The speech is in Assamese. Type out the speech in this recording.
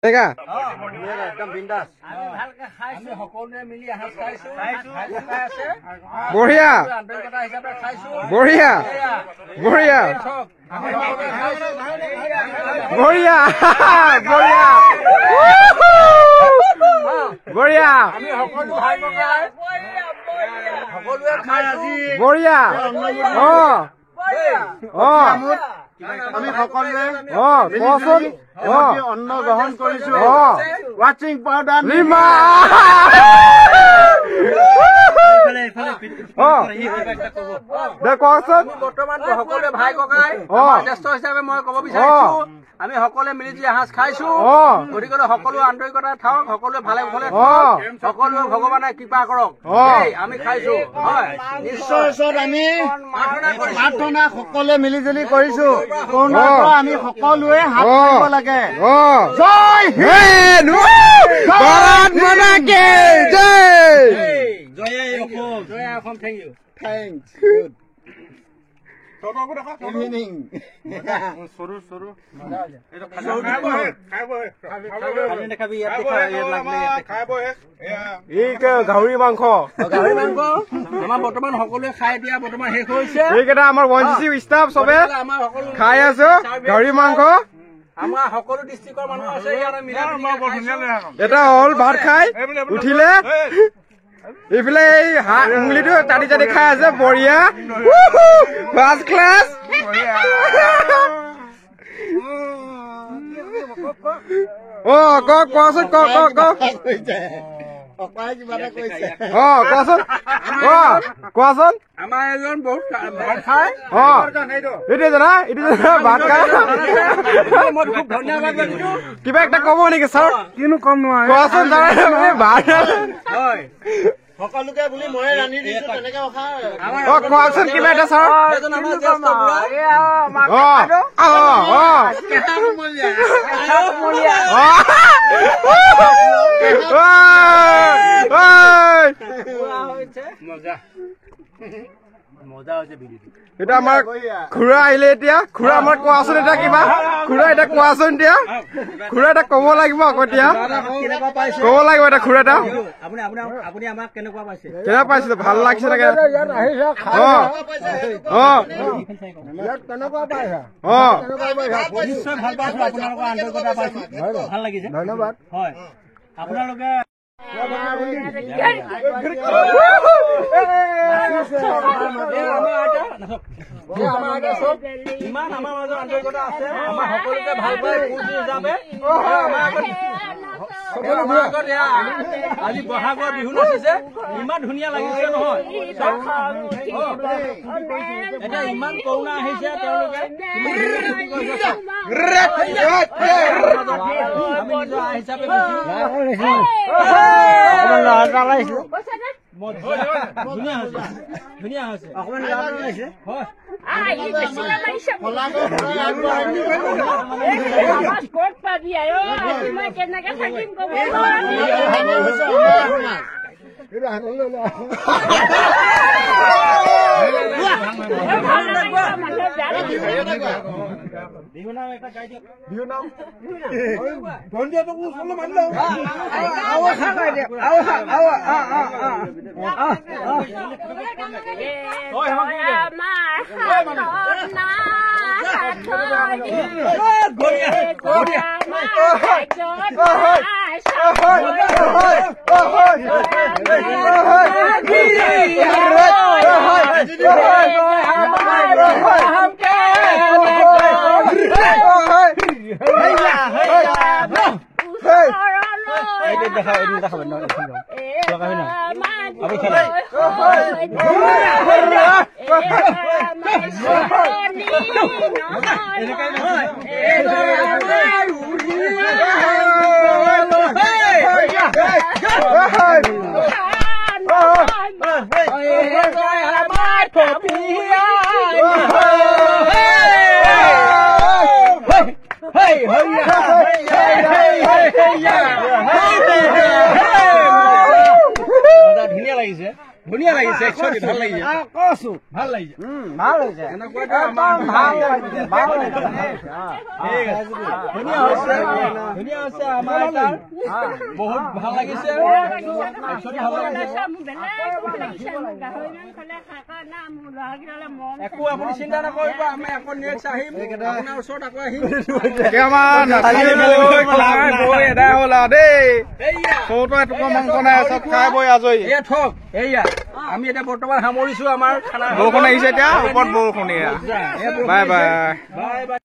একদম বিন্দাস আমি সকলোৱে মিলি এসাঁজ খাইছো বঢ়িয়া আন্তৰিকতা হিচাপে খাইছো বঢ়িয়া বঢ়িয়া বঢ়িয়া বঢ়িয়া বঢ়িয়া আমি সকলো ভাই ককাই সকলোৱে খাই আজি বঢ়িয়া আমি সকলোৱে কচোন অন্ন গ্ৰহণ কৰিছো ৱাচিং পাউডাৰ কচোন বৰ্তমান সকলোৱে ভাই ককাই জ্যেষ্ঠ হিচাপে মই ক'ব বিচাৰিছো আমি সকলোৱে মিলি যি এসাঁজ খাইছো গতিকে সকলো আন্তৰিকতা থাকক সকলোৱে ভালে ভালে সকলোৱে ভগৱানে কৃপা কৰক আমি খাইছো হয় ঈশ্বৰৰ ওচৰত আমি প্ৰাৰ্থনা সকলোৱে মিলি জুলি কৰিছো কৰোণাৰ পৰা আমি সকলোৱে হাত ধৰিব লাগে জয় হিন্দ ভাৰত মাতা কি জয় জয় Assam thank you thanks evening গাহৰি মাংস আমাৰ বৰ্তমান সকলোৱে খাই দিয়া বৰ্তমান শেষ হৈছে এইকেইটা আমাৰ ONGC ষ্টাফ চবে খাই আছো গাহৰি মাংস আমাৰ সকলো ডিষ্ট্ৰিক্টৰ মানুহ আছে এটা হ'ল ভাত খাই উঠিলে এইফালে এই উঙলিটো টানি টানি খাই আছে বঢ়িয়া ফাৰ্ষ্ট ক্লাছ কোৱাচোন কোৱাচোন আমাৰ এজন বহুত ভাত খাই এইটো জানা ভাত খাই মই খুব ধন্যবাদ দিছো কিবা একটা কব নেকি ছাৰ কিনো কম নোৱাৰে কোৱাচোন ভাত হয় সকলোকে বুলি মই ৰান্ধি দিছো তেনেকে কোৱাচোন কিবা এটা ছাৰ এজন আমাৰ জ্যেষ্ঠ মজা হৈছে ভিডিঅ'টো এটা আমাৰ খুৰা আহিলে এতিয়া খুৰা আমাৰ কোৱাচোন এতিয়া কিবা খুৰা এতিয়া কোৱাচোন এতিয়া খুৰা এটা কব লাগিব আকৌ এতিয়া কব লাগিব এটা খুৰা এটা আপুনি আমাক কেনেকুৱা পাইছে কেনেকুৱা পাইছিলে ভাল লাগিছে চাগে নিশ্চয় ভাল পাইছো আপোনালোকৰ আন্তৰিকতা পাইছো ভাল লাগিছে ধন্যবাদ হয় আপোনালোকে ইমান আমাৰ মাজত আন্তৰিকতা আছে আমাৰ সকলোকে ভাল পায় হিচাপে আজি বহাগৰ বিহু নাচিছে ইমান ধুনীয়া লাগিছে নহয় এতিয়া ইমান কৰোণা আহিছে তেওঁলোকে হিচাপে ধুনীয়া হৈছে ক'ত পাবি মই কেনেকে থাকিম কব বিহু নাম এটা গাই দিয়ক বিহু নাম ধুনীয়া লাগিছে ধুনীয়া লাগিছে একচুৱেলি ভাল লাগিছে কৈছো ভাল লাগিছে ভাল হৈছে এনেকুৱাটো আমাৰ ভাল লাগিছে ভাল লাগিছে ধুনীয়া হৈছে আমাৰ এটাৰ বহুত ভাল লাগিছে একচুৱেলি ভাল লাগিছে একো আপুনি চিন্তা নকৰিব আমি আকৌ নেক্সট আহিম আপোনাৰ ওচৰত আকৌ আহিম এদাই হ'ল আৰু দেই চৌতো এটুকুৰা মাংস নাই চব খাই বৈ আজৰি এয়া থক এয়া আমি এতিয়া বৰ্তমান সামৰিছো আমাৰ খানা বৰষুণ আহিছে এতিয়া ওপৰত বৰষুণ এয়া বাই বাই বাই বাই